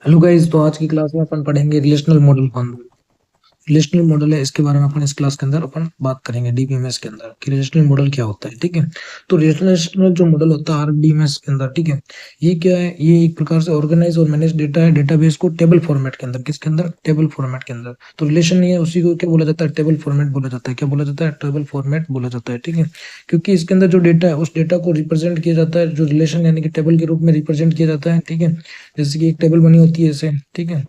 Hello guys. तो आज की क्लास में अपन पढ़ेंगे रिलेशनल मॉडल कौन रिलेशनल मॉडल है, इसके बारे में अपन इस क्लास के अंदर अपन बात करेंगे डीबीएमएस के अंदर कि रिलेशनल मॉडल क्या होता है। ठीक है। तो रिलेशनल जो मॉडल होता है आरडीएमएस के अंदर, ठीक है, ये क्या है? ये एक प्रकार से ऑर्गेनाइज और मैनेज डेटा है, डेटाबेस को टेबल फॉर्मेट के अंदर, किसके अंदर? टेबल फॉर्मेट के अंदर। तो रिलेशन नहीं है, उसी को क्या बोला जाता है? टेबल फॉर्मेट बोला जाता है। क्या बोला जाता है? टेबल फॉर्मेट बोला जाता है। ठीक है। क्योंकि इसके अंदर जो डेटा है उस डेटा को रिप्रेजेंट किया जाता है, जो रिलेशन यानी कि टेबल के रूप में रिप्रेजेंट किया जाता है। ठीक है। जैसे कि एक टेबल बनी होती है ऐसे, ठीक है,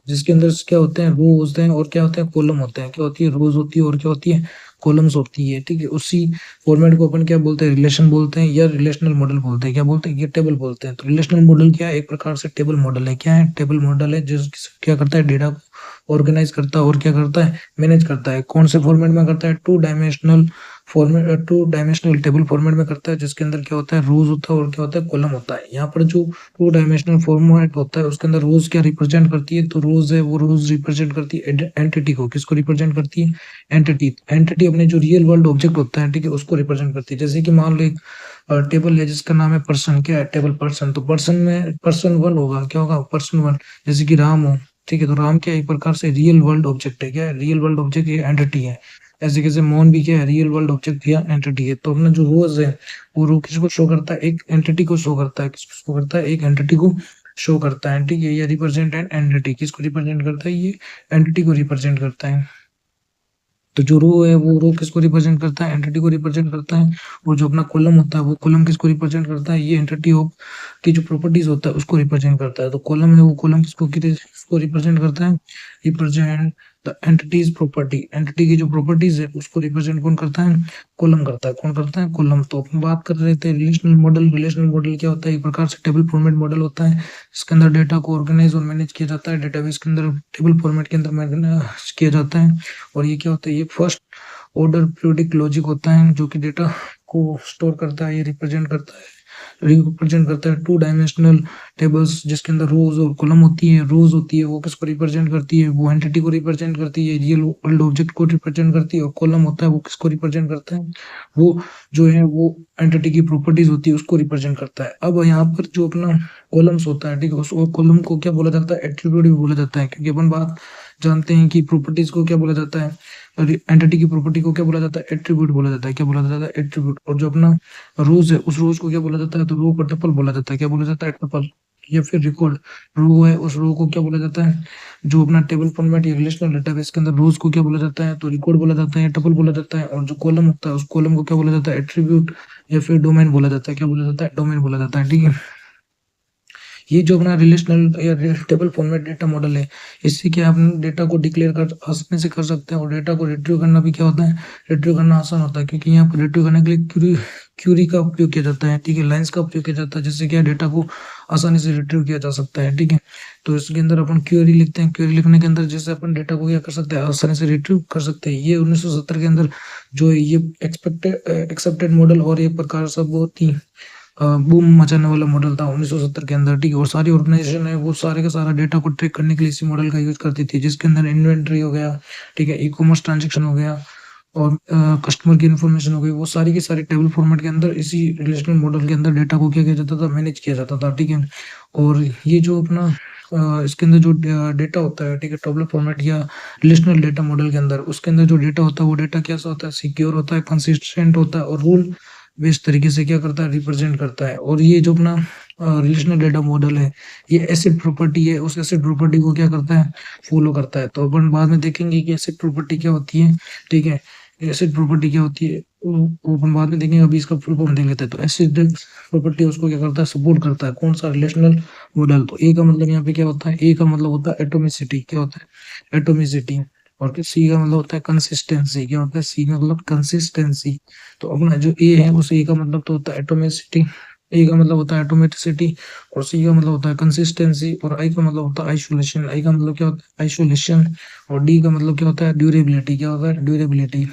जिसके अंदर क्या होते हैं? रो होते हैं और क्या होते हैं? कॉलम होते हैं। क्या होती है? रोज होती है और क्या होती है? कॉलम्स होती है। ठीक है। उसी फॉर्मेट को अपन क्या बोलते हैं? रिलेशन बोलते हैं या रिलेशनल मॉडल बोलते हैं। क्या बोलते हैं? ये टेबल बोलते हैं। तो रिलेशनल मॉडल क्या है? एक प्रकार से टेबल मॉडल है। क्या है? टेबल मॉडल है जो क्या करता है? डेटा को ऑर्गेनाइज करता है और क्या करता है? मैनेज करता है। कौन से फॉर्मेट में करता है? Two dimensional format, two dimensional table format में करता है, जिसके अंदर क्या होता है? रोज होता है और क्या होता है? कॉलम होता है। यहाँ पर जो टू डायमेंशनल फॉर्मेट होता है उसके अंदर रोज क्या रिप्रेजेंट करती है? तो रोज है वो रोज रिप्रेजेंट करती है एंटिटी को। किसको रिप्रेजेंट करती है? एंटिटी। एंटिटी अपने जो रियल वर्ल्ड ऑब्जेक्ट होता है, ठीक है, उसको रिप्रेजेंट करती है। जैसे कि मान लो एक टेबल है जिसका नाम है पर्सन। क्या है? Table person. तो पर्सन में पर्सन वन होगा। क्या होगा? Person one. जैसे कि राम हो, ठीक है, तो राम क्या है? एक प्रकार से रियल वर्ल्ड ऑब्जेक्ट है। क्या है? रियल वर्ल्ड ऑब्जेक्ट, ये एंटिटी है। ऐसे कैसे मोहन भी क्या है? रियल वर्ल्ड ऑब्जेक्ट या एंटिटी है। तो अपना जो रोज है वो रो किसको शो करता है? एक एंटिटी को शो करता है। किसको शो करता है? एक एंटिटी को शो करता है। ठीक है। ये रिप्रेजेंट एन एंटिटी। किसको रिप्रेजेंट करता है? ये एंटिटी को रिप्रेजेंट करता है। तो जो रो है वो रो किसको रिप्रेजेंट करता है? एंटिटी को रिप्रेजेंट करता है। और जो अपना कॉलम होता है वो कॉलम किसको रिप्रेजेंट करता है? ये एंटिटी ऑफ की जो प्रॉपर्टीज होता है उसको रिप्रेजेंट करता है। तो कॉलम है वो कॉलम किसको रिप्रेजेंट करता है? Represent the entities property. Entity की जो प्रॉपर्टीज है उसको रिप्रेजेंट कौन करता है? कॉलम करता है। कौन करता है? कॉलम। तो अपन बात कर रहे थे रिलेशनल मॉडल। रिलेशनल मॉडल क्या होता है? एक प्रकार से टेबल फॉर्मेट मॉडल होता है, इसके अंदर डेटा को ऑर्गेनाइज और मैनेज किया जाता है। डेटाबेस के अंदर टेबल फॉर्मेट के अंदर मैनेज किया जाता है। और ये क्या होता है? ये फर्स्ट ऑर्डर पीरियोडिक लॉजिक होता है जो कि डेटा को स्टोर करता है। ये रिप्रेजेंट करता है टू डायमेंशनल टेबल्स, जिसके अंदर रोज और कॉलम होती है। रोज होती है वो किसको रिप्रेजेंट करती है? वो एंटिटी को रिप्रेजेंट करती है, रियल वर्ल्ड ऑब्जेक्ट को रिप्रेजेंट करती है। और कॉलम होता है वो किसको रिप्रेजेंट करता है? वो जो है वो एंटिटी की प्रॉपर्टीज होती है उसको रिप्रेजेंट करता है। अब यहाँ पर जो अपना कॉलम्स होता है, ठीक है, उस कॉलम को क्या बोला जाता है? एट्रीब्यूट भी बोला जाता है। क्योंकि अपन बात जानते हैं कि प्रॉपर्टीज को क्या बोला जाता है? एंटिटी की प्रॉपर्टी को क्या बोला जाता है? एट्रीब्यूट बोला जाता है। क्या बोला जाता है? एट्रीब्यूट। और जो अपना रोज है उस रोज को क्या बोला जाता है? तो रो को टपल बोला जाता है। क्या बोला जाता है? टपल। या फिर रिकॉर्ड। रो है उस रो को क्या बोला जाता है? जो अपना टेबल फॉर्मेट या रिलेशनल डेटाबेस के अंदर रोज को क्या बोला जाता है? तो रिकॉर्ड बोला जाता है, टपल बोला जाता है। और जो कॉलम होता है उस कॉलम को क्या बोला जाता है? एट्रीब्यूट या फिर डोमेन बोला जाता है। क्या बोला जाता है? डोमेन बोला जाता है। ठीक है। ये जो अपना रिलेशनल या टेबल फॉर्मेट डेटा मॉडल है, इससे क्या अपने डेटा को डिक्लेयर कर आसानी से कर सकते हैं। और डेटा को रिट्रीव करना भी क्या होता है? रिट्रीव करना आसान होता है, क्योंकि यहाँ पर रिट्रीव करने के लिए क्यूरी का उपयोग किया जाता है। ठीक है। लाइंस का उपयोग किया जाता है, जिससे क्या डेटा को आसानी से रिट्रीव किया जा सकता है। ठीक है। तो इसके अंदर अपन क्यूरी लिखते हैं। क्यूरी लिखने के अंदर जैसे अपन डेटा को क्या कर सकते हैं? आसानी से रिट्रीव कर सकते हैं। ये 1970 के अंदर जो है ये एक्सेप्टेड मॉडल और एक प्रकार से बहुत ही बूम मचाने वाला मॉडल था 1970 के अंदर। ठीक है। और सारी ऑर्गेनाइजेशन है वो सारे का सारा डेटा को ट्रैक करने के लिए इसी मॉडल का यूज करती थी, जिसके अंदर इन्वेंट्री हो गया, ठीक है, ई कॉमर्स ट्रांजेक्शन हो गया, और कस्टमर की इन्फॉर्मेशन हो गई। वो सारी की सारी टेबल फॉर्मेट के अंदर इसी रिलेशनल मॉडल के अंदर डेटा को क्या किया जाता था? मैनेज किया जाता था। ठीक है। और ये जो अपना इसके अंदर जो डेटा होता है, ठीक है, टेबल फॉर्मेट या रिलेशनल डेटा मॉडल के अंदर, उसके अंदर जो डेटा होता है वो डेटा कैसा होता है? सिक्योर होता है, कंसिस्टेंट होता है, और रूल बेस तरीके से क्या करता है? रिप्रेजेंट करता है। और ये जो अपना रिलेशनल डेटा मॉडल है, ये एसिड प्रॉपर्टी है, उस एसिड प्रॉपर्टी को क्या करता है? फॉलो करता है। तो अपन बाद में देखेंगे कि एसिड प्रॉपर्टी क्या होती है। ठीक है। एसिड प्रॉपर्टी क्या होती है वो अपन बाद में देखेंगे। अभी इसका फुल फॉर्म देख लेते हैं। तो एसिड प्रॉपर्टी उसको क्या करता है? सपोर्ट करता है। कौन सा? Relational model. तो ए का मतलब यहाँ पे क्या होता है? ए का मतलब होता है एटोमिसिटी। क्या होता है? एटोमिसिटी। और फिर सी का मतलब होता है कंसिस्टेंसी। क्या होता है? सी का मतलब कंसिस्टेंसी। तो अपना जो ए है उस ए का मतलब तो होता है एटोमिसिटी। ए का मतलब होता है एटोमेटिसिटी। और सी का मतलब होता है कंसिस्टेंसी। और आई का मतलब होता है आइसोलेशन। आई का मतलब क्या होता है? आइसोलेशन। और डी का मतलब क्या होता है? ड्यूरेबिलिटी। क्या होता है? ड्यूरेबिलिटी।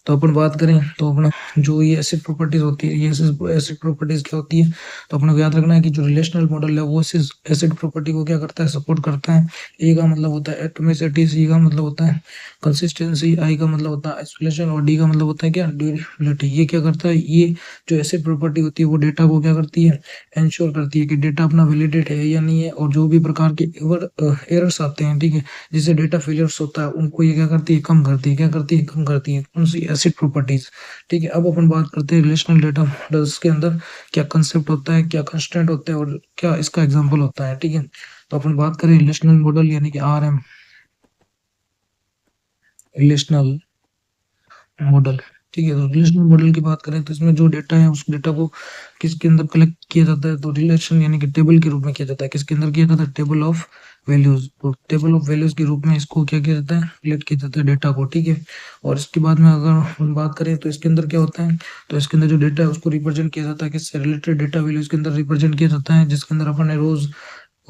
तो अपन बात करें तो अपना जो ये एसिड प्रॉपर्टीज होती है, ये एसिड प्रॉपर्टीज क्या होती है, तो अपने को याद रखना है कि जो रिलेशनल मॉडल है वो एसिड प्रॉपर्टी को क्या करता है, सपोर्ट करता है। ए का मतलब होता है एटॉमिसिटी, सी का मतलब होता है कंसिस्टेंसी, आई का मतलब होता है आइसोलेशन और डी का मतलब होता है क्या, ड्यूरेबिलिटी। ये क्या करता है, ये जो एसिड प्रॉपर्टी होती है वो डेटा को क्या करती है, इंश्योर करती है कि डेटा अपना वैलिडेट है या नहीं है, और जो भी प्रकार के एरर्स आते हैं, ठीक है, जिससे डेटा फेलियर्स होता है, उनको ये क्या करती है, कम करती है। क्या करती है, कम करती है। कौन सी, एसिड प्रॉपर्टीज। ठीक है, अब अपन बात करते हैं रिलेशनल डेटा मॉडल्स के अंदर क्या कंसेप्ट होता है, क्या कंस्ट्रेंट होता है और क्या इसका एग्जांपल होता है। ठीक है, तो अपन बात करें रिलेशनल मॉडल यानी कि आरएम, रिलेशनल मॉडल। ठीक है, तो रिलेशनल मॉडल की बात करें तो इसमें जो डेटा है उस डेटा को किसके अंदर कलेक्ट किया जाता है, तो रिलेशन यानी कि टेबल के रूप में किया जाता है। किसके अंदर किया जाता है, टेबल ऑफ वैल्यूज। तो टेबल ऑफ वैल्यूज के रूप में इसको क्या किया जाता है, कलेक्ट किया जाता है डेटा को। ठीक है, और इसके बाद में अगर हम बात करें तो इसके अंदर क्या होता है, तो इसके अंदर जो डेटा है उसको रिप्रेजेंट किया जाता है, किससे रिलेटेड डेटा वैल्यू इसके अंदर रिप्रेजेंट किया जाता है, जिसके अंदर अपन ने रोज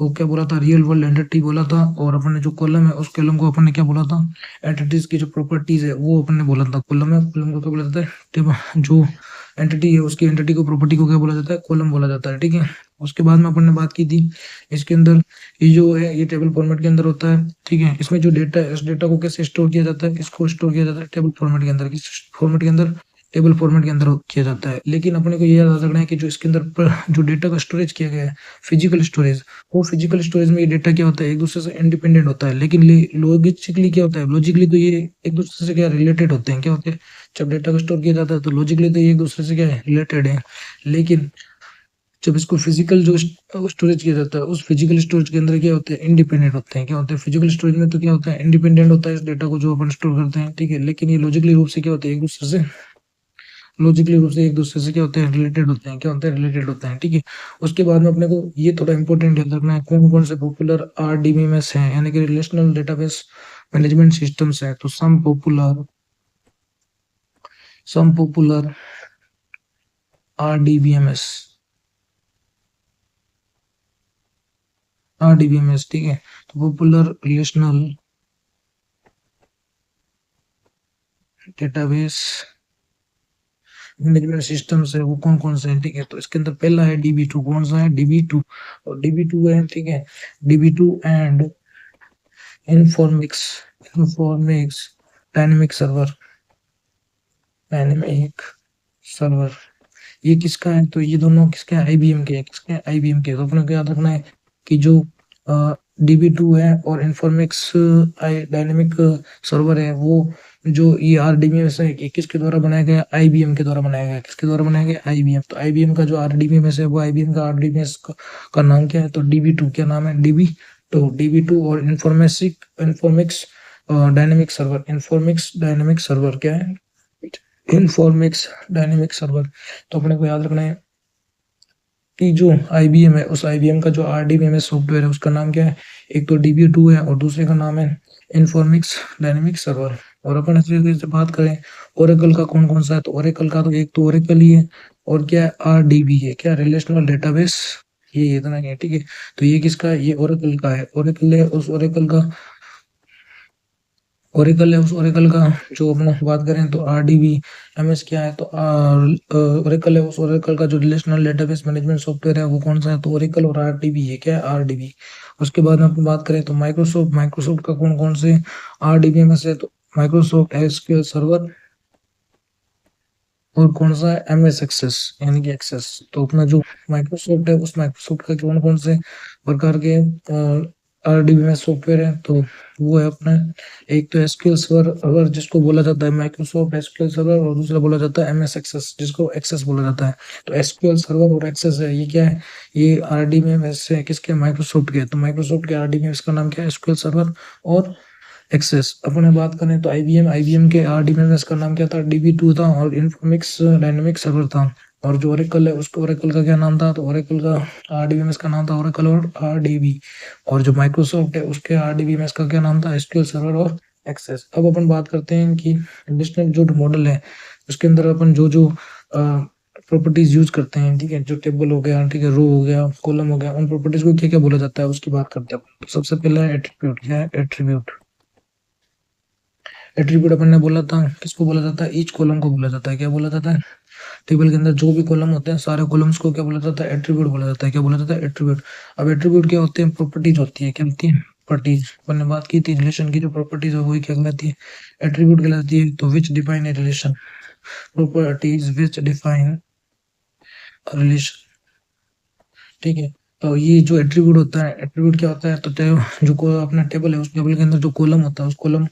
वो क्या बोला था, रियल वर्ल्ड एंटिटी बोला था, और अपन ने जो कॉलम है उस कॉलम को अपन ने क्या बोला था, एंटिटीज की जो प्रॉपर्टीज है वो अपन ने बोला था। कॉलम है, कॉलम को क्या बोला जाता है, जो एंटिटी है उसकी एंटिटी को, प्रॉपर्टी को क्या बोला जाता है, कॉलम बोला जाता है। ठीक है, उसके बाद में अपन ने बात की थी इसके अंदर, ये जो है ये टेबल फॉर्मेट के अंदर होता है। ठीक है, इसमें जो डेटा है इस डेटा को कैसे स्टोर किया जाता है, इसको स्टोर किया जाता है टेबल फॉर्मेट के अंदर। किस फॉर्मेट के अंदर, टेबल फॉर्मेट के अंदर किया जाता है। लेकिन अपने को ये याद रखना है कि जो इसके अंदर जो डेटा का स्टोरेज किया गया है, फिजिकल स्टोरेज, वो फिजिकल स्टोरेज में ये डेटा क्या होता है, एक दूसरे से इंडिपेंडेंट होता है। लेकिन लॉजिकली क्या होता है, लॉजिकली तो ये एक दूसरे से क्या रिलेटेड होते हैं। क्या होते हैं, जब डेटा को स्टोर किया जाता है तो लॉजिकली तो ये एक दूसरे से क्या है, रिलेटेड है। लेकिन जब इसको फिजिकल जो स्टोरेज किया जाता है, उस फिजिकल स्टोरेज के अंदर क्या होते हैं, इंडिपेंडेंट होते हैं। क्या होते हैं, फिजिकल स्टोरेज में तो क्या होता है, इंडिपेंडेंट होता है इस डेटा को जो अपन स्टोर करते हैं। ठीक है, लेकिन ये लॉजिकली रूप से क्या होते हैं, एक दूसरे से, लॉजिकली रूप से एक दूसरे से क्या होते हैं, रिलेटेड होते हैं। क्या होते हैं, रिलेटेड होते हैं। ठीक है, उसके बाद में अपने को ये थोड़ा इंपॉर्टेंट याद रखना है कौन कौन से पॉपुलर आरडीबीएमएस हैं, यानी कि रिलेशनल डेटाबेस मैनेजमेंट सिस्टम्स है। तो सम पॉपुलर आरडीबीएमएस, आरडीबीएमएस। ठीक है, तो popular relational database management systems है वो कौन कौन से हैं। ठीक है, तो इसके अंदर पहला है डीबी2। कौन सा है, डीबी2। और डीबी2 है, ठीक है, DB two and Informix, Informix dynamic server, dynamic server. ये किसका है, तो ये दोनों किसके हैं, आईबीएम के हैं। किसके हैं, आईबीएम के। तो अपने को याद रखना है कि जो डीबी2 है और इन्फॉर्मिक्स डायनेमिक सर्वर है, वो जो ये आरडीबीएमएस है ये किसके द्वारा बनाया गया, आईबीएम के द्वारा बनाया गया। किसके द्वारा बनाया गया, आईबीएम। तो आईबीएम का जो आरडीबीएमएस है वो आईबीएम का आरडीबीएमएस का नाम क्या है, तो डीबी2। क्या नाम है, डीबी2 और इन्फॉर्मिक्स डायनेमिक सर्वर, इन्फॉर्मिक्स डायनेमिक सर्वर क्या है, इन्फॉर्मिक्स डायनेमिक सर्वर। तो अपने को याद रखना है कि जो आईबीएम है उस आईबीएम का जो आरडीबीएमएस सॉफ्टवेयर है उसका नाम क्या है, एक तो डीबी2 है और दूसरे का नाम है इन्फॉर्मिक्स डायनेमिक सर्वर। और अपन इस तरीके से बात करें ओरेकल का कौन कौन सा है, तो ओरेकल का तो एक तो ओरेकल ही है, और क्या है, आरडीबी है, क्या, रिलेशनल डेटाबेस। ये इतना ही है। ठीक है, तो ये किसका है, ये ओरेकल का है। ओरेकल है, उस ओरेकल का, ओरेकल है, उस ओरेकल का जो अपना बात करें तो आरडीबी एमएस क्या है, तो ओरेकल है, उस ओरेकल का जो रिलेशनल डेटाबेस मैनेजमेंट सॉफ्टवेयर है वो कौन सा है, तो ओरेकल। और आरडीबी है, क्या है, आरडीबी। उसके बाद में अपन बात करें तो माइक्रोसॉफ्ट, माइक्रोसॉफ्ट का कौन कौन से आरडीबीएमएस है, तो माइक्रोसॉफ्ट एसक्यूएल सर्वर, और कौन सा है, एमएस एक्सेस यानी कि एक्सेस। तो अपना जो माइक्रोसॉफ्ट है उस माइक्रोसॉफ्ट का कौन कौन से प्रकार के आरडीबीएमएस सॉफ्टवेयर है, तो वो है अपना, एक तो एसक्यूएल सर्वर जिसको बोला जाता है माइक्रोसॉफ्ट एसक्यूएल सर्वर, और दूसरा बोला जाता है एमएस एक्सेस जिसको एक्सेस बोला जाता है। तो एसक्यूएल सर्वर और एक्सेस है, ये क्या है, ये आरडीबीएमएस है किसके, माइक्रोसॉफ्ट के। तो माइक्रोसॉफ्ट के आरडीबीएमएस का नाम क्या है, एसक्यूएल सर्वर और एक्सेस। अपने बात करें तो आईबीएम के आरडीबीएमएस का नाम क्या था, डीबी2 था, और इन्फॉर्मिक्स डायनेमिक सर्वर था। और जो ओरेकल है उसको, ओरेकल का क्या नाम था, तो ओरेकल का आरडीबीएमएस का नाम था ओरेकल और आरडीबी। और जो माइक्रोसॉफ्ट है उसके आरडीबीएमएस का क्या नाम था, एसक्यूएल सर्वर और एक्सेस। अब अपन बात करते हैं कि रिलेशनल जो मॉडल है उसके अंदर अपन जो जो प्रॉपर्टीज यूज करते हैं, ठीक है, जो टेबल हो गया, ठीक है, रो हो गया, कॉलम हो गया, उन प्रॉपर्टीज को क्या क्या बोला जाता है उसकी बात करते हैं। तो सबसे पहला है एट्रीब्यूट। क्या है, एट्रीब्यूट। एट्रीब्यूट अपन ने बोला था किसको बोला जाता है, ईच कॉलम को बोला जाता है। क्या बोला जाता है, टेबल के अंदर जो भी कॉलम होते हैं सारे कॉलम्स को क्या बोला जाता है, एट्रीब्यूट बोला जाता है। क्या बोला जाता है, एट्रीब्यूट। अब एट्रीब्यूट क्या होते हैं, प्रॉपर्टीज होती है। क्या होती है, प्रॉपर्टीज। अपन ने बात की थी रिलेशन की जो प्रॉपर्टीज है वही क्या कहलाती है, एट्रीब्यूट कहलाती है। तो विच define a relation, properties which define relation, ठीक है। तो ये जो एट्रीब्यूट होता है, एट्रीब्यूट क्या होता है, तो जो अपना टेबल है उस टेबल के अंदर जो कॉलम होता है उस कॉलम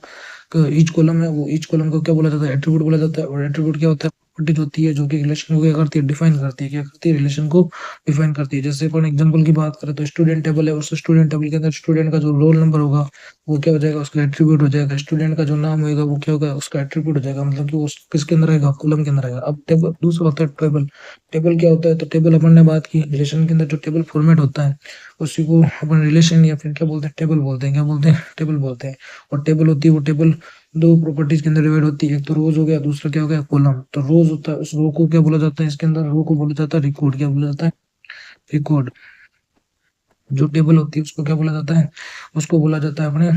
ईच कॉलम है वो ईच कॉलम को क्या बोला जाता है, एट्रीब्यूट बोला जाता है। और एट्रीब्यूट क्या होता है, प्रॉपर्टीज होती है जो कि रिलेशन को क्या करती है, डिफाइन करती है। क्या करती है, रिलेशन को डिफाइन करती है। जैसे अपन एग्जांपल की बात करें तो स्टूडेंट टेबल है, उस स्टूडेंट टेबल के अंदर स्टूडेंट का जो रोल नंबर होगा वो क्या हो जाएगा, उसका एट्रीब्यूट हो जाएगा। स्टूडेंट का जो नाम होगा वो क्या होगा, उसका एट्रीब्यूट हो जाएगा। मतलब कि वो किसके अंदर आएगा, कॉलम के अंदर आएगा। अब टेबल दूसरा होता है टेबल। टेबल क्या होता है, तो टेबल अपन ने बात की रिलेशन के अंदर जो टेबल फॉर्मेट होता है उसी को अपन रिलेशन या फिर क्या बोलते हैं, टेबल बोलते हैं। क्या बोलते हैं, टेबल बोलते हैं। और टेबल होती है वो टेबल दो प्रॉपर्टीज के अंदर डिवाइड होती है, एक तो रोज हो गया, दूसरा क्या हो गया, कॉलम। तो रोज होता है, उस रो को क्या बोला जाता है, इसके अंदर रो को बोला जाता है रिकॉर्ड। क्या बोला जाता है, रिकॉर्ड। जो टेबल होती है उसको क्या बोला जाता है, उसको बोला जाता है अपने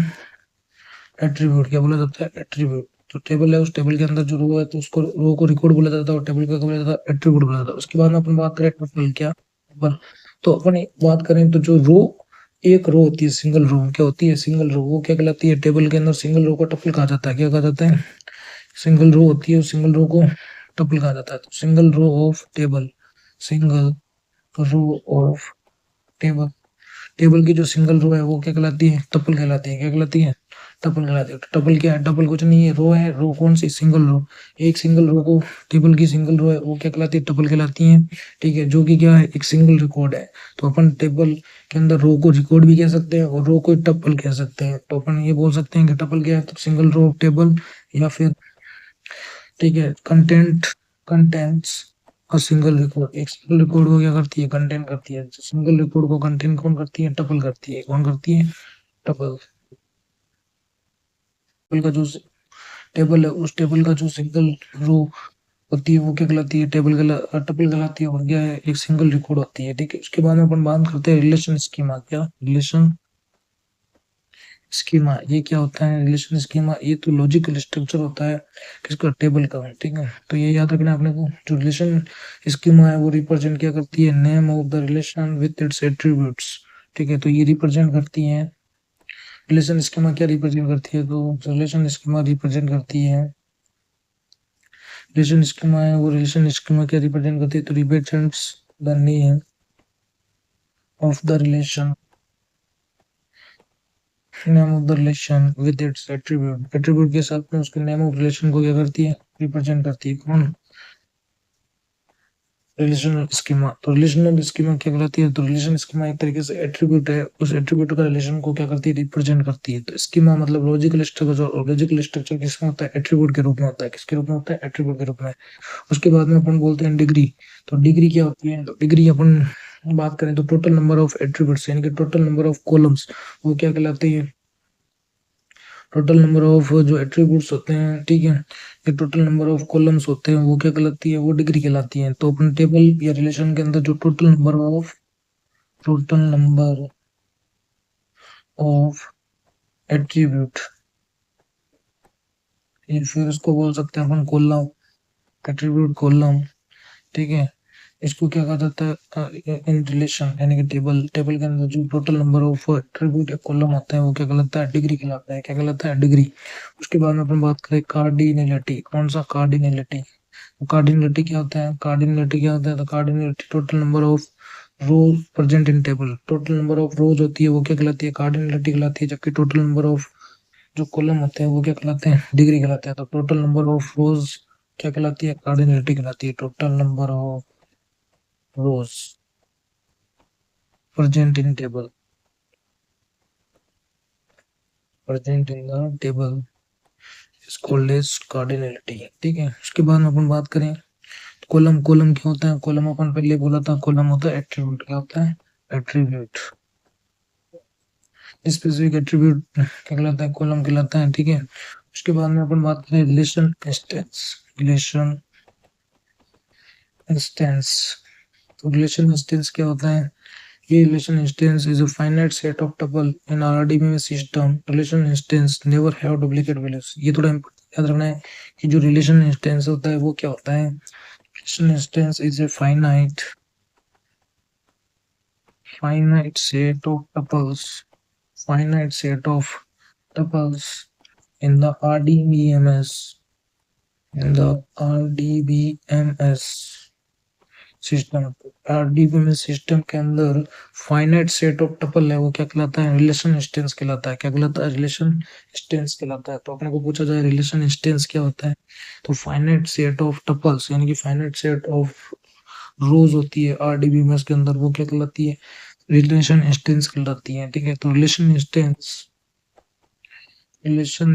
एट्रीब्यूट। क्या बोला जाता है, एट्रीब्यूट। जो टेबल है उस टेबल के अंदर जो रो है तो उसको रो को रिकॉर्ड बोला जाता है और टेबल को क्या बोला जाता है, एट्रीब्यूट बोला जाता है। उसके बाद में अपन बात करें टपल। क्या टपल, तो अपन बात करें तो जो रो, एक रो होती है सिंगल रो, क्या होती है, सिंगल रो, वो क्या कहलाती है, टेबल के अंदर सिंगल रो को टपल कहा जाता है। क्या कहा जाता है, सिंगल रो होती है, सिंगल रो को टपल कहा जाता है। तो single row of table, single row of table, table की जो सिंगल रो है वो क्या कहलाती है, टपल कहलाती है। क्या कहलाती है, टपल कहलाती है। टपल क्या है, टपल कुछ नहीं है, रो है। रो कौन सी, सिंगल रो। एक सिंगल रो को, टेबल की सिंगल रो है वो क्या कहलाती है, टपल कहलाती है। ठीक है, जो कि क्या है, एक सिंगल रिकॉर्ड है। तो अपन टेबल के अंदर रो को रिकॉर्ड भी कह सकते हैं और रो को टपल कह सकते हैं। तो अपन ये बोल सकते हैं कि टपल क्या है, तो सिंगल रो ऑफ टेबल, या फिर ठीक है, कंटेंट, कंटेंट्स और सिंगल रिकॉर्ड। एक सिंगल रिकॉर्ड को क्या करती है, कंटेन करती है। सिंगल रिकॉर्ड को कंटेन कौन करती है, टपल करती है। कौन करती है, टपल। टेबल का जो टेबल है उस टेबल का जो सिंगल रो होती है वो क्या कहलाती है, टपल कहलाती है। और क्या है, एक सिंगल रिकॉर्ड होती है। ठीक है, उसके बाद में अपन बात करते हैं रिलेशन स्कीमा। क्या, रिलेशन स्कीमा, ये क्या होता है, रिलेशन स्कीमा, ये तो लॉजिकल स्ट्रक्चर होता है किसका, टेबल का। ठीक है, तो ये याद रखना अपने को। जो रिलेशन स्कीमा है वो रिप्रेजेंट क्या करती है, name of the relation with its attributes. ठीक है, तो ये रिप्रेजेंट करती है, रिलेशन स्कीमा क्या रिप्रेजेंट करती है, तो रिलेशन स्कीमा रिप्रेजेंट करती है, रिलेशन स्कीमा है वो रिलेशन स्कीमा क्या रिप्रेजेंट करती है, तो represents the name of the relation, name of the relation with its attribute. Attribute के साथ में उसके नेम ऑफ रिलेशन को क्या करती है, रिप्रेजेंट करती है। कौन, रिलेशनल स्कीमा। तो रिलेशनल स्कीमा क्या कहलाती है, तो रिलेशन स्कीमा एक तरीके से एट्रीब्यूट है, उस एट्रीब्यूट का रिलेशन को क्या करती है, रिप्रेजेंट करती है। तो स्कीमा मतलब लॉजिकल स्ट्रक्चर, और लॉजिकल स्ट्रक्चर किसमें होता है, एट्रीब्यूट के रूप में होता है। किसके रूप में होता है, एट्रीब्यूट के रूप में। उसके बाद में अपन बोलते हैं डिग्री। तो डिग्री क्या होती है, तो डिग्री अपन बात करें तो टोटल नंबर ऑफ एट्रीब्यूट्स, यानी कि टोटल नंबर ऑफ कॉलम्स, वो क्या कहलाती है, टोटल नंबर ऑफ जो एट्रीब्यूट्स होते हैं। ठीक है, ये टोटल नंबर ऑफ कॉलम्स होते हैं वो क्या कहलाती है, वो डिग्री कहलाती है। तो अपन टेबल या रिलेशन के अंदर जो टोटल नंबर ऑफ एट्रीब्यूट, ये फिर उसको बोल सकते हैं अपन कॉलम, एट्रीब्यूट कॉलम। ठीक है, इसको क्या कहा जाता है, इन रिलेशन, यानी कि टेबल, टेबल के अंदर जो टोटल नंबर ऑफ एट्रीब्यूट या कॉलम होते हैं वो क्या कहलाता है, डिग्री कहलाता है। क्या कहलाता है, डिग्री। उसके बाद में अपन बात करें कार्डिनलिटी। कौन सा, कार्डिनलिटी। कार्डिनलिटी क्या होता है, कार्डिनलिटी क्या होता है, तो cardinality total number of row present in table, total number of rows होती है वो क्या कहलाती है, कार्डिनलिटी कहलाती है। जबकि टोटल नंबर ऑफ जो कॉलम होते हैं वो क्या कहलाते हैं, डिग्री कहलाते हैं। तो टोटल नंबर ऑफ रोज क्या कहलाती है, कार्डिनलिटी कहलाती है। Total number of rows present in table, present in the table is called as cardinality. ठीक है, उसके बाद में अपन बात करें कॉलम। कॉलम क्या होता है, कॉलम अपन पहले बोला था, कॉलम होता है एट्रीब्यूट। क्या होता है, एट्रीब्यूट। स्पेसिफिक एट्रीब्यूट क्या कहलाता है, कॉलम कहलाता है। ठीक है, उसके बाद में अपन बात करें रिलेशन इंस्टेंस, रिलेशन इंस्टेंस। तो रिलेशन इंस्टेंस क्या होता है, ये relation instance is a finite set of tuple in RDBMS system. Relation instance never have duplicate values. ये थोड़ा याद रखना है कि जो रिलेशन इंस्टेंस होता है वो क्या होता है, relation instance is a finite set of tuples, finite set of tuples in the RDBMS, in the RDBMS system. RDBMS system के अंदर फाइनाइट सेट ऑफ टपल है, वो क्या कहलाता है, रिलेशन इंस्टेंस कहलाता है। क्या कहलाता है, रिलेशन इंस्टेंस कहलाता है। तो अपने को पूछा जाए रिलेशन इंस्टेंस क्या होता है, तो फाइनाइट सेट ऑफ टपल्स यानी कि फाइनाइट सेट ऑफ रोज होती है RDBMS के अंदर, वो क्या कहलाती है, रिलेशन इंस्टेंस कहलाती है। ठीक है, तो relation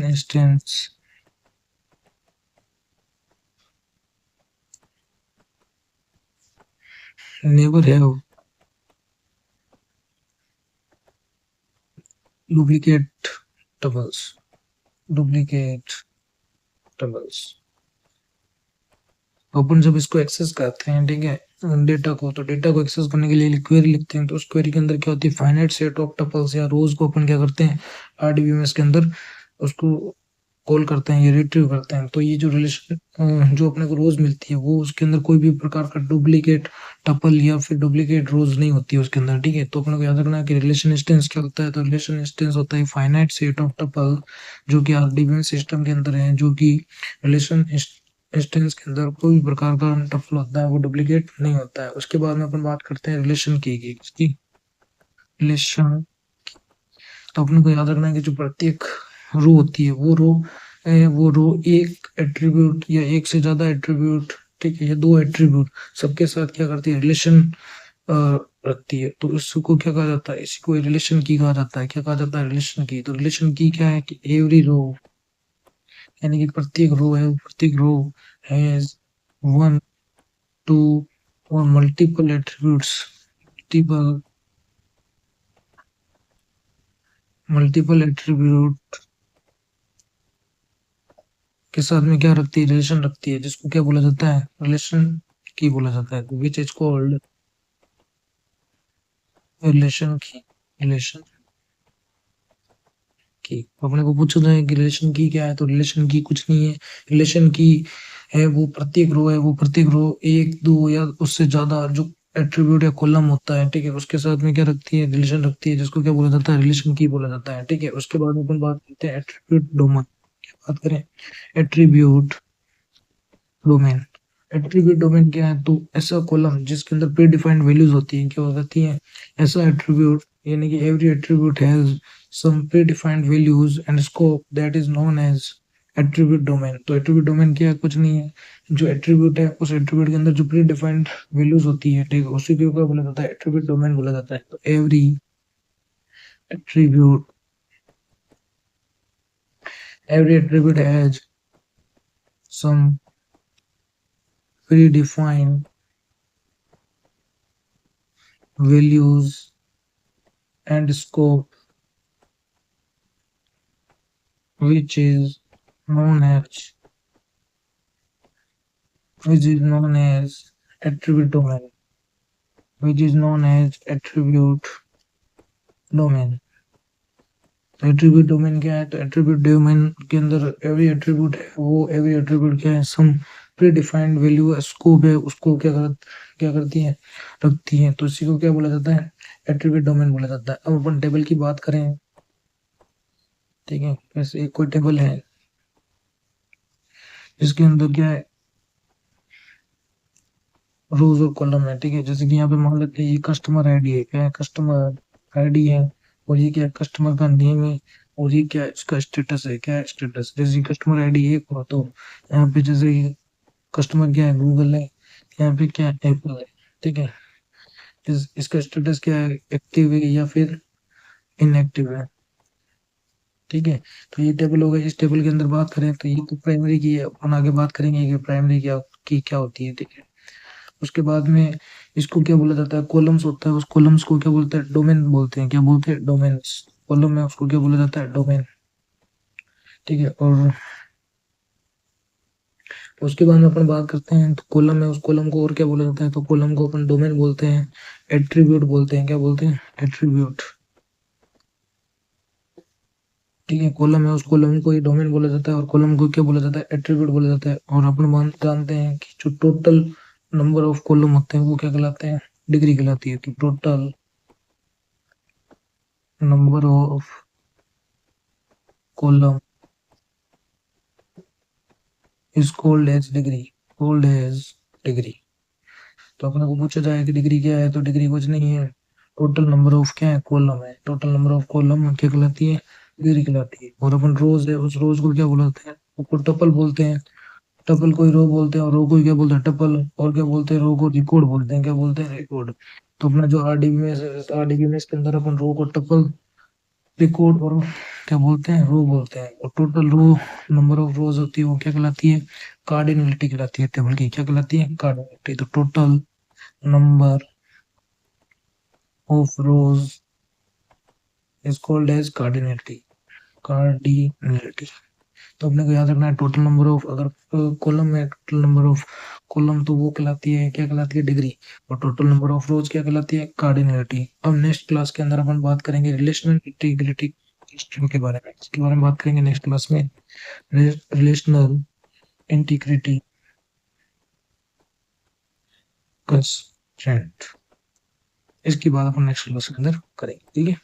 instance never have duplicate duplicate tuples. अपन जब इसको एक्सेस करते हैं, ठीक है, डेटा को, तो डेटा को एक्सेस करने के लिए क्वेरी लिखते हैं, तो उस क्वेरी के अंदर क्या होती है, फाइनाइट सेट ऑफ टपल्स या रोज को अपन क्या करते हैं, RDBMS के अंदर उसको कॉल करते हैं या रिट्रीव करते हैं। तो ये जो रिलेशन जो अपने को रोज मिलती है, वो उसके अंदर कोई भी प्रकार का डुप्लीकेट टपल या फिर डुप्लीकेट रोज नहीं होती है उसके अंदर। ठीक है, तो अपने को याद रखना है कि रिलेशन इंस्टेंस क्या होता है, तो रिलेशन इंस्टेंस होता है फाइनाइट सेट ऑफ टपल जो कि RDBMS सिस्टम के अंदर है, जो कि रिलेशन इंस्टेंस के अंदर कोई भी प्रकार का टपल होता है वो डुप्लीकेट नहीं होता है। उसके बाद में अपन बात करते हैं रिलेशन की किसकी, रिलेशन। तो अपने को याद रखना है कि जो प्रत्येक रो होती है वो रो एक एट्रीब्यूट या एक से ज्यादा एट्रीब्यूट, ठीक है, या दो एट्रीब्यूट सबके साथ क्या करती है, रिलेशन रखती है। तो इसको क्या कहा जाता है, इसी को रिलेशन की कहा जाता है। क्या कहा जाता है, रिलेशन की। तो रिलेशन की क्या है कि एवरी रो यानी कि प्रत्येक रो हैज वन टू और मल्टीपल एट्रीब्यूट्स, मल्टीपल एट्रीब्यूट के साथ में क्या रखती है, रिलेशन रखती है, जिसको क्या बोला जाता है, रिलेशन की बोला जाता है। विच इज कॉल्ड रिलेशन की, रिलेशन की। अपने को पूछा जाए कि रिलेशन की क्या है, तो रिलेशन की कुछ नहीं है, रिलेशन की है वो प्रत्येक रो है, वो प्रत्येक रो एक दो या उससे ज्यादा जो एट्रीब्यूट या कॉलम होता है, ठीक है, उसके साथ में क्या रखती है, रिलेशन रखती है, जिसको क्या बोला जाता है, रिलेशन की बोला जाता है। ठीक है, उसके बाद अपन बात करते हैं एट्रीब्यूट डोमेन। बात करें एट्रीब्यूट डोमेन। एट्रीब्यूट डोमेन क्या है, तो ऐसा कॉलम जिसके अंदर प्री डिफाइंड वैल्यूज होती हैं, क्या होती हैं, ऐसा एट्रीब्यूट यानी कि every attribute has some predefined values and scope that is known as attribute domain. तो एट्रीब्यूट डोमेन क्या है, कुछ नहीं है, जो एट्रीब्यूट है उस एट्रीब्यूट के अंदर जो प्री डिफाइंड वैल्यूज होती है, ठीक है, उसी को क्या बोला जाता है, एट्रीब्यूट डोमेन बोला जाता है। तो attribute every attribute has some predefined values and scope which is known as attribute domain, which is known as attribute domain। तो एट्रीब्यूट डोमेन क्या है, तो एट्रीब्यूट डोमेन के अंदर एवरी एट्रीब्यूट है, वो एवरी एट्रीब्यूट क्या है, some predefined value scope है, उसको क्या करती है, रखती है। तो इसी को क्या बोला जाता है, एट्रीब्यूट डोमेन बोला जाता है। अब अपन टेबल की बात करें, ठीक है, जैसे एक कोई टेबल है इसके अंदर क्या है, रोज और कॉलम है, ठीक है, जैसे कि यहाँ पे मान लेते हैं ये कस्टमर आईडी है, क्या है, कस्टमर आईडी है, और ये क्या है, कस्टमर का नेम है, और ये क्या है, इसका स्टेटस है, क्या है, स्टेटस। जैसे कस्टमर आईडी एक हो तो यहाँ पे जैसे कस्टमर क्या है, गूगल है, यहाँ पे क्या है, एप्पल है, ठीक है। इसका स्टेटस क्या है, एक्टिव है या फिर इनएक्टिव है, ठीक है। तो ये टेबल हो गया। इस टेबल के अंदर बात करें तो ये तो प्राइमरी की है, अपन आगे बात करेंगे कि प्राइमरी क्या होती है, ठीक है। उसके बाद में इसको क्या बोला जाता है, कॉलम्स होता है, उस कॉलम्स को क्या बोलते हैं, डोमेन बोलते हैं। क्या बोलते हैं, डोमेन्स। कॉलम में उसको क्या बोला जाता है, डोमेन, ठीक है। और उसके बाद में अपन बात करते हैं तो कॉलम में, उस कॉलम को और क्या बोला जाता है, तो कॉलम को अपन डोमेन बोलते हैं, एट्रीब्यूट बोलते हैं। क्या बोलते हैं, एट्रीब्यूट, ठीक है, कॉलम है, उस कॉलम को ही डोमेन बोला जाता है, और कॉलम को क्या बोला जाता है, एट्रीब्यूट बोला जाता है। और अपन जानते हैं कि जो टोटल नंबर ऑफ कॉलम होते हैं वो क्या कहलाते हैं, डिग्री कहलाती है। तो total number of column is called as degree, called as degree. तो अपने को पूछा जाए कि डिग्री क्या है, तो डिग्री कुछ नहीं है, टोटल नंबर ऑफ क्या है, कॉलम है। टोटल नंबर ऑफ कॉलम क्या कहलाती है, डिग्री कहलाती है। और अपन रोज है, उस रोज को क्या बोलते हैं, उसको टपल बोलते हैं। टपल को ही रो बोलते हैं, और रो को ही क्या बोलते हैं, टपल। और क्या बोलते हैं, रो को रिकॉर्ड बोलते हैं। क्या बोलते हैं, रिकॉर्ड। तो अपना जो आरडीबीएमएस के अंदर अपन रो को टपल, रिकॉर्ड और क्या बोलते हैं, रो बोलते हैं। और total row number of rows होती है वो क्या कहलाती है, कार्डिनलिटी कहलाती है। टेबल की क्या कहलाती है, कार्डिनलिटी। तो total number of rows is called as cardinality, cardinality. तो अपने को याद रखना है, टोटल नंबर ऑफ, अगर कॉलम में टोटल नंबर ऑफ कॉलम, तो वो कहलाती है, क्या कहलाती है, डिग्री। और टोटल नंबर ऑफ रोज क्या कहलाती है, कार्डिनलिटी। अब नेक्स्ट क्लास के अंदर अपन बात करेंगे रिलेशनल इंटीग्रिटी के बारे में, इसके बारे में बात करेंगे नेक्स्ट क्लास में। रिलेशनल इंटीग्रिटी कंस्ट्रेंट, इसकी बात अपन नेक्स्ट क्लास के अंदर करेंगे, ठीक है।